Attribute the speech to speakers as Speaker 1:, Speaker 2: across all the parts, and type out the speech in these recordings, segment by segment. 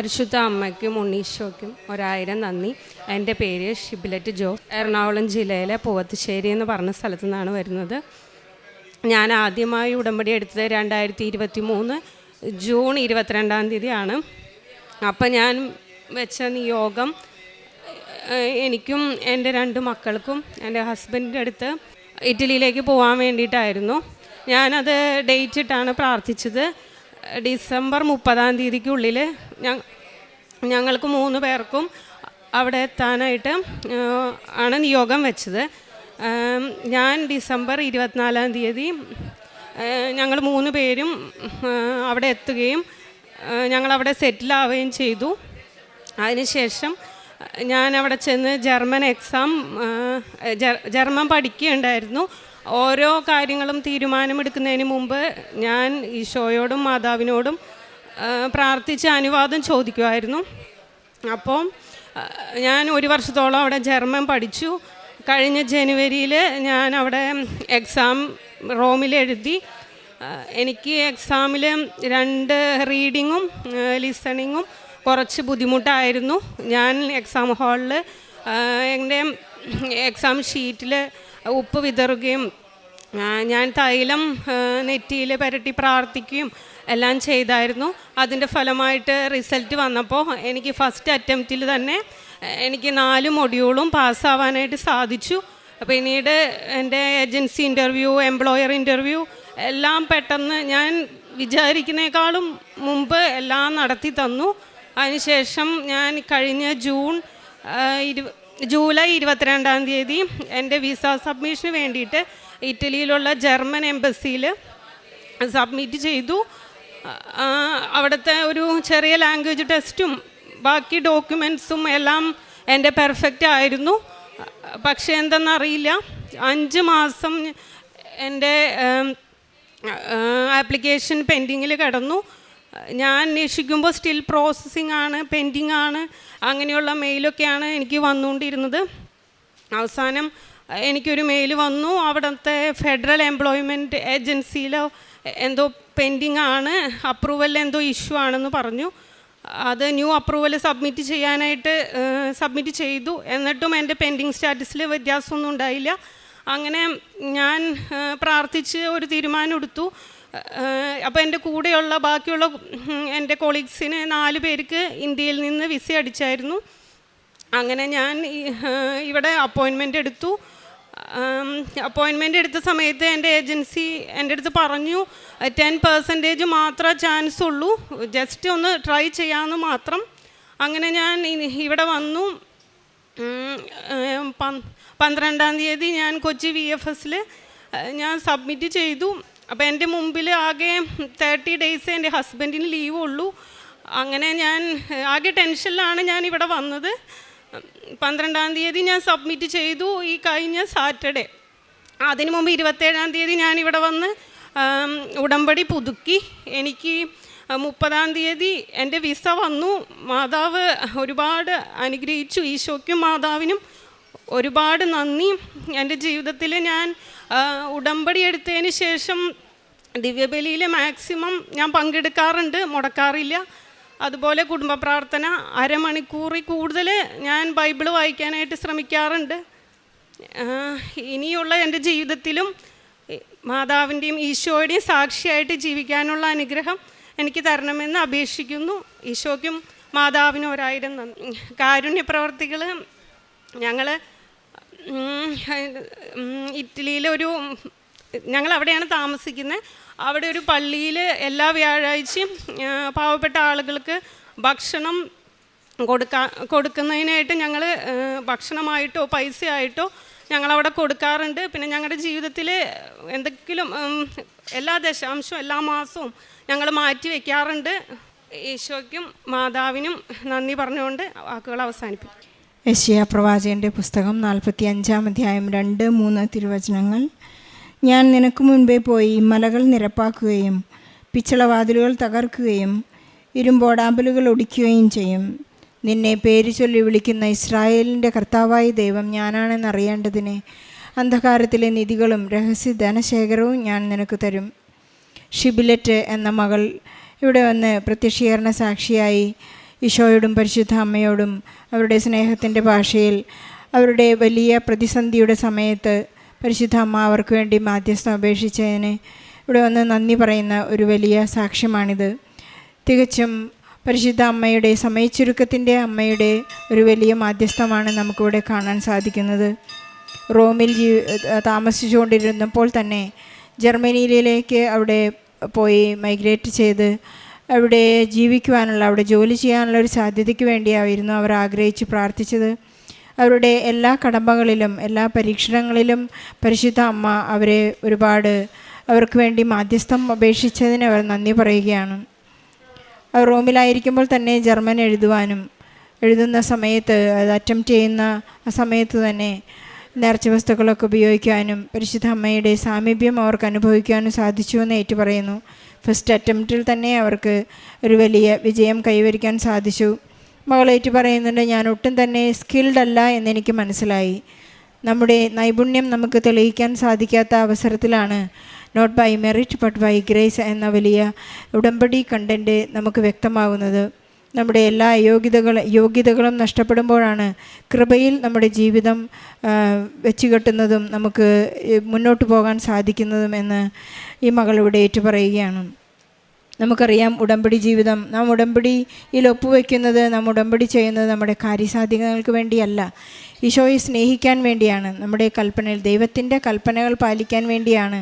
Speaker 1: പരിശുദ്ധ അമ്മയ്ക്കും ഉണ്ണീശോയ്ക്കും 1000 നന്ദി. എൻ്റെ പേര് ഷിബിലറ്റ് ജോ. എറണാകുളം ജില്ലയിലെ പൂവത്തുശ്ശേരി എന്ന് പറഞ്ഞ സ്ഥലത്തു നിന്നാണ് വരുന്നത്. ഞാൻ ആദ്യമായി ഉടമ്പടി എടുത്തത് 2023 ജൂൺ 22 അപ്പം ഞാൻ വെച്ച നിയോഗം എനിക്കും എൻ്റെ 2 മക്കൾക്കും എൻ്റെ ഹസ്ബൻഡിൻ്റെ അടുത്ത് ഇറ്റലിയിലേക്ക് പോകാൻ വേണ്ടിയിട്ടായിരുന്നു. ഞാനത് ഡേറ്റ് ഇട്ടാണ് പ്രാർത്ഥിച്ചത്. ഡിസംബർ 30 ഞങ്ങൾക്ക് 3 പേർക്കും അവിടെ എത്താനായിട്ട് ആണ് നിയോഗം വെച്ചത്. ഞാൻ ഡിസംബർ 24 ഞങ്ങൾ 3 പേരും അവിടെ എത്തുകയും ഞങ്ങളവിടെ സെറ്റിലാവുകയും ചെയ്തു. അതിനുശേഷം ഞാൻ അവിടെ ചെന്ന് ജർമ്മൻ പഠിക്കുകയുണ്ടായിരുന്നു. ഓരോ കാര്യങ്ങളും തീരുമാനമെടുക്കുന്നതിന് മുമ്പ് ഞാൻ ഈശോയോടും മാതാവിനോടും പ്രാർത്ഥിച്ച് അനുവാദം ചോദിക്കുമായിരുന്നു. അപ്പോൾ ഞാൻ 1 വർഷത്തോളം അവിടെ ജർമ്മൻ പഠിച്ചു. കഴിഞ്ഞ ജനുവരിയിൽ ഞാൻ അവിടെ എക്സാം റോമിൽ എഴുതി. എനിക്ക് എക്സാമിൽ 2 റീഡിങ്ങും ലിസണിങ്ങും കുറച്ച് ബുദ്ധിമുട്ടായിരുന്നു. ഞാൻ എക്സാം ഹാളിൽ എൻ്റെ എക്സാം ഷീറ്റിൽ ഉപ്പ് വിതറുകയും ഞാൻ തൈലം നെറ്റിയിൽ പുരട്ടി പ്രാർത്ഥിക്കുകയും എല്ലാം ചെയ്തായിരുന്നു. അതിൻ്റെ ഫലമായിട്ട് റിസൾട്ട് വന്നപ്പോൾ എനിക്ക് ഫസ്റ്റ് അറ്റംപ്റ്റിൽ തന്നെ എനിക്ക് 4 മൊഡ്യൂളും പാസ്സാവാനായിട്ട് സാധിച്ചു. പിന്നീട് എൻ്റെ ഏജൻസി ഇൻ്റർവ്യൂ, എംപ്ലോയർ ഇൻ്റർവ്യൂ എല്ലാം പെട്ടെന്ന് ഞാൻ വിചാരിക്കുന്നേക്കാളും മുമ്പ് എല്ലാം നടത്തി തന്നു. അതിനുശേഷം ഞാൻ കഴിഞ്ഞ ജൂലൈ 22 എൻ്റെ വിസ സബ്മിഷന് വേണ്ടിയിട്ട് ഇറ്റലിയിലുള്ള ജർമ്മൻ എംബസിയിൽ സബ്മിറ്റ് ചെയ്തു. അവിടുത്തെ ഒരു ചെറിയ ലാംഗ്വേജ് ടെസ്റ്റും ബാക്കി ഡോക്യുമെൻറ്റ്സും എല്ലാം എൻ്റെ പെർഫെക്റ്റ് ആയിരുന്നു. പക്ഷേ എന്തെന്നറിയില്ല, 5 മാസം എൻ്റെ ആപ്ലിക്കേഷൻ പെൻഡിങ്ങിൽ കിടന്നു. ഞാൻ അന്വേഷിക്കുമ്പോൾ സ്റ്റിൽ പ്രോസസ്സിംഗ് ആണ്, പെൻഡിങ് ആണ്, അങ്ങനെയുള്ള മെയിലൊക്കെയാണ് എനിക്ക് വന്നുകൊണ്ടിരുന്നത്. അവസാനം എനിക്കൊരു മെയിൽ വന്നു, അവിടുത്തെ ഫെഡറൽ എംപ്ലോയ്മെൻറ്റ് ഏജൻസിയിലോ എന്തോ പെൻഡിങ് ആണ്, അപ്രൂവൽ എന്തോ ഇഷ്യൂ ആണെന്ന് പറഞ്ഞു. അത് ന്യൂ അപ്രൂവൽ സബ്മിറ്റ് ചെയ്യാനായിട്ട് സബ്മിറ്റ് ചെയ്തു. എന്നിട്ടും എൻ്റെ പെൻഡിങ് സ്റ്റാറ്റസിൽ വ്യത്യാസമൊന്നും ഉണ്ടായില്ല. അങ്ങനെ ഞാൻ പ്രാർത്ഥിച്ച് ഒരു തീരുമാനം എടുത്തു. അപ്പോൾ എൻ്റെ കൂടെയുള്ള ബാക്കിയുള്ള എൻ്റെ കൊളീഗ്സിന് 4 പേർക്ക് ഇന്ത്യയിൽ നിന്ന് വിസ അടിച്ചായിരുന്നു. അങ്ങനെ ഞാൻ ഇവിടെ അപ്പോയിൻമെൻ്റ് എടുത്തു. അപ്പോയിൻമെൻ്റ് എടുത്ത സമയത്ത് എൻ്റെ ഏജൻസി എൻ്റെ അടുത്ത് പറഞ്ഞു 10% മാത്രമേ ചാൻസ് ഉള്ളൂ, ജസ്റ്റ് ഒന്ന് ട്രൈ ചെയ്യാമെന്ന് മാത്രം. അങ്ങനെ ഞാൻ ഇവിടെ വന്നു. 12 ഞാൻ കൊച്ചി VFSൽ ഞാൻ സബ്മിറ്റ് ചെയ്തു. അപ്പോൾ എൻ്റെ മുമ്പിൽ ആകെ 30 ഡേയ്സ് എൻ്റെ ഹസ്ബൻഡിന് ലീവ് ഉള്ളൂ. അങ്ങനെ ഞാൻ ആകെ ടെൻഷനിലാണ് ഞാൻ ഇവിടെ വന്നത്. 12 ഞാൻ സബ്മിറ്റ് ചെയ്തു ഈ കഴിഞ്ഞ സാറ്റർഡേ. അതിന് മുമ്പ് 27 ഞാൻ ഇവിടെ വന്ന് ഉടമ്പടി പുതുക്കി. എനിക്ക് 30 എൻ്റെ വിസ വന്നു. മാതാവ് ഒരുപാട് അനുഗ്രഹിച്ചു. ഈശോയ്ക്കും മാതാവിനും ഒരുപാട് നന്ദി. എൻ്റെ ജീവിതത്തിൽ ഞാൻ ഉടമ്പടി എടുത്തതിന് ശേഷം ദിവ്യബലിയിൽ മാക്സിമം ഞാൻ പങ്കെടുക്കാറുണ്ട്, മുടക്കാറില്ല. അതുപോലെ കുടുംബ പ്രാർത്ഥന അരമണിക്കൂറിൽ കൂടുതൽ ഞാൻ ബൈബിൾ വായിക്കാനായിട്ട് ശ്രമിക്കാറുണ്ട്. ഇനിയുള്ള എൻ്റെ ജീവിതത്തിലും മാതാവിൻ്റെയും ഈശോയുടെയും സാക്ഷിയായിട്ട് ജീവിക്കാനുള്ള അനുഗ്രഹം എനിക്ക് തരണമെന്ന് അപേക്ഷിക്കുന്നു. ഈശോയ്ക്കും മാതാവിനും 1000 നന്ദി. കാരുണ്യ പ്രവർത്തികൾ ഞങ്ങൾ ഞങ്ങൾ അവിടെയാണ് താമസിക്കുന്നത്. അവിടെ ഒരു പള്ളിയിൽ എല്ലാ വ്യാഴാഴ്ചയും പാവപ്പെട്ട ആളുകൾക്ക് ഭക്ഷണം കൊടുക്കുന്നതിനായിട്ട് ഞങ്ങൾ ഭക്ഷണമായിട്ടോ പൈസയായിട്ടോ ഞങ്ങളവിടെ കൊടുക്കാറുണ്ട്. പിന്നെ ഞങ്ങളുടെ ജീവിതത്തിൽ എന്തെങ്കിലും എല്ലാ ദശാംശവും എല്ലാ മാസവും ഞങ്ങൾ മാറ്റി വയ്ക്കാറുണ്ട്. ഈശോയ്ക്കും മാതാവിനും നന്ദി പറഞ്ഞുകൊണ്ട് വാക്കുകൾ അവസാനിപ്പിക്കും.
Speaker 2: യെശയ്യാ പ്രവാചകൻ്റെ പുസ്തകം 45 അധ്യായം 2-3 തിരുവചനങ്ങൾ. ഞാൻ നിനക്ക് മുൻപേ പോയി മലകൾ നിരപ്പാക്കുകയും പിച്ചളവാതിലുകൾ തകർക്കുകയും ഇരുമ്പോടാമ്പലുകൾ ഒടിക്കുകയും ചെയ്യും. നിന്നെ പേര് ചൊല്ലി വിളിക്കുന്ന ഇസ്രായേലിൻ്റെ കർത്താവായ ദൈവം ഞാനാണെന്നറിയേണ്ടതിന് അന്ധകാരത്തിലെ നിധികളും രഹസ്യ ധനശേഖരവും ഞാൻ നിനക്ക് തരും. ഷിബിലറ്റ് എന്ന മകൾ ഇവിടെ വന്ന് പ്രത്യക്ഷീകരണ സാക്ഷിയായി ഈശോയോടും പരിശുദ്ധ അമ്മയോടും അവരുടെ സ്നേഹത്തിൻ്റെ ഭാഷയിൽ അവരുടെ വലിയ പ്രതിസന്ധിയുടെ സമയത്ത് പരിശുദ്ധ അമ്മ അവർക്ക് വേണ്ടി മാധ്യസ്ഥം അപേക്ഷിച്ചതിന് ഇവിടെ വന്ന് നന്ദി പറയുന്ന ഒരു വലിയ സാക്ഷ്യമാണിത്. തികച്ചും പരിശുദ്ധ അമ്മയുടെ സമയച്ചുരുക്കത്തിൻ്റെ അമ്മയുടെ ഒരു വലിയ മാധ്യസ്ഥമാണ് നമുക്കിവിടെ കാണാൻ സാധിക്കുന്നത്. റോമിൽ താമസിച്ചുകൊണ്ടിരുന്നപ്പോൾ തന്നെ ജർമ്മനിയിലേക്ക് അവിടെ പോയി മൈഗ്രേറ്റ് ചെയ്ത് അവിടെ ജീവിക്കുവാനുള്ള, അവിടെ ജോലി ചെയ്യാനുള്ള ഒരു സാധ്യതയ്ക്ക് വേണ്ടിയായിരുന്നു അവർ ആഗ്രഹിച്ച് പ്രാർത്ഥിച്ചത്. അവരുടെ എല്ലാ കടമ്പകളിലും എല്ലാ പരീക്ഷണങ്ങളിലും പരിശുദ്ധ അമ്മ അവരെ ഒരുപാട് അവർക്ക് വേണ്ടി മാധ്യസ്ഥം അപേക്ഷിച്ചതിന് അവർ നന്ദി പറയുകയാണ്. അവർ റോമിലായിരിക്കുമ്പോൾ തന്നെ ജർമ്മൻ എഴുതുന്ന സമയത്ത്, അത് അറ്റംപ്റ്റ് ചെയ്യുന്ന ആ സമയത്ത് തന്നെ നേർച്ച വസ്തുക്കളൊക്കെ ഉപയോഗിക്കാനും പരിശുദ്ധ അമ്മയുടെ സാമീപ്യം അവർക്ക് അനുഭവിക്കാനും സാധിച്ചു എന്ന് ഏറ്റുപറയുന്നു. ഫസ്റ്റ് അറ്റംപ്റ്റിൽ തന്നെ അവർക്ക് ഒരു വലിയ വിജയം കൈവരിക്കാൻ സാധിച്ചു. മകൾ ഏറ്റുപറയുന്നുണ്ട്, ഞാൻ ഒട്ടും തന്നെ സ്കിൽഡ് അല്ല എന്നെനിക്ക് മനസ്സിലായി. നമ്മുടെ നൈപുണ്യം നമുക്ക് തെളിയിക്കാൻ സാധിക്കാത്ത അവസരത്തിലാണ് not by merit but by grace എന്ന വലിയ ഉടമ്പടി കണ്ടൻറ്റ് നമുക്ക് വ്യക്തമാകുന്നത്. നമ്മുടെ എല്ലാ യോഗ്യതകളും നഷ്ടപ്പെടുമ്പോഴാണ് കൃപയിൽ നമ്മുടെ ജീവിതം വെച്ചുകെട്ടുന്നതും നമുക്ക് മുന്നോട്ട് പോകാൻ സാധിക്കുന്നതും എന്ന് ഈ മകളിവിടെ ഏറ്റുപറയുകയാണ്. നമുക്കറിയാം, ഉടമ്പടി ജീവിതം, നാം ഉടമ്പടിയിൽ ഒപ്പുവെക്കുന്നത്, നാം ഉടമ്പടി ചെയ്യുന്നത് നമ്മുടെ കാര്യസാധ്യതകൾക്ക് വേണ്ടിയല്ല, ഈശോയെ സ്നേഹിക്കാൻ വേണ്ടിയാണ്. നമ്മുടെ കൽപ്പനകൾ, ദൈവത്തിൻ്റെ കൽപ്പനകൾ പാലിക്കാൻ വേണ്ടിയാണ്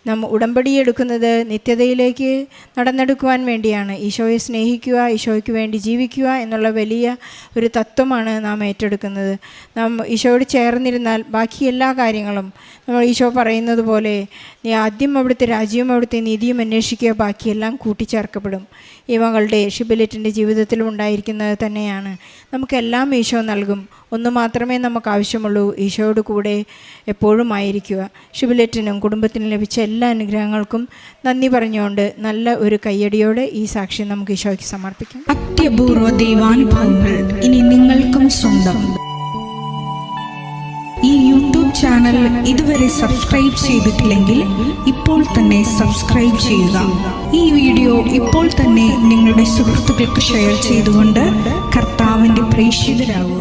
Speaker 2: നാം ഉടമ്പടി എടുക്കുന്നത്. നിത്യതയിലേക്ക് നടന്നെടുക്കുവാൻ വേണ്ടിയാണ്. ഈശോയെ സ്നേഹിക്കുക, ഈശോയ്ക്ക് വേണ്ടി ജീവിക്കുക എന്നുള്ള വലിയ ഒരു തത്വമാണ് നാം ഏറ്റെടുക്കുന്നത്. നാം ഈശോയോട് ചേർന്നിരുന്നാൽ ബാക്കി എല്ലാ കാര്യങ്ങളും നമ്മൾ ഈശോ പറയുന്നത് പോലെ, നീ ആദ്യം അവിടുത്തെ രാജ്യവും അവിടുത്തെ നീതിയും അന്വേഷിക്കുക, ബാക്കിയെല്ലാം കൂട്ടിച്ചേർക്കപ്പെടും. ഈ മകളുടെ ഷിബിലെറ്റിൻ്റെ ജീവിതത്തിലും ഉണ്ടായിരിക്കുന്നത് തന്നെയാണ്. നമുക്കെല്ലാം ഈശോ നൽകും. ഒന്ന് മാത്രമേ നമുക്ക് ആവശ്യമുള്ളൂ, ഈശോയോട് കൂടെ എപ്പോഴും ആയിരിക്കുക. ഷിബിലെറ്റിനും കുടുംബത്തിനും ലഭിച്ച എല്ലാ അനുഗ്രഹങ്ങൾക്കും നന്ദി പറഞ്ഞുകൊണ്ട് നല്ല ഒരു കയ്യടിയോടെ ഈ സാക്ഷ്യം നമുക്ക് ഈശോയ്ക്ക് സമർപ്പിക്കാം.
Speaker 3: അത്യപൂർവ ദൈവാനുഭവങ്ങൾ ഇനി നിങ്ങൾക്കും സ്വന്തം. ഈ യൂട്യൂബ് ചാനൽ ഇതുവരെ സബ്സ്ക്രൈബ് ചെയ്തിട്ടില്ലെങ്കിൽ ഇപ്പോൾ തന്നെ സബ്സ്ക്രൈബ് ചെയ്യുക. ഈ വീഡിയോ ഇപ്പോൾ തന്നെ നിങ്ങളുടെ സുഹൃത്തുക്കൾക്ക് ഷെയർ ചെയ്തുകൊണ്ട് കർത്താവിൻ്റെ പ്രേക്ഷിതരാകുക.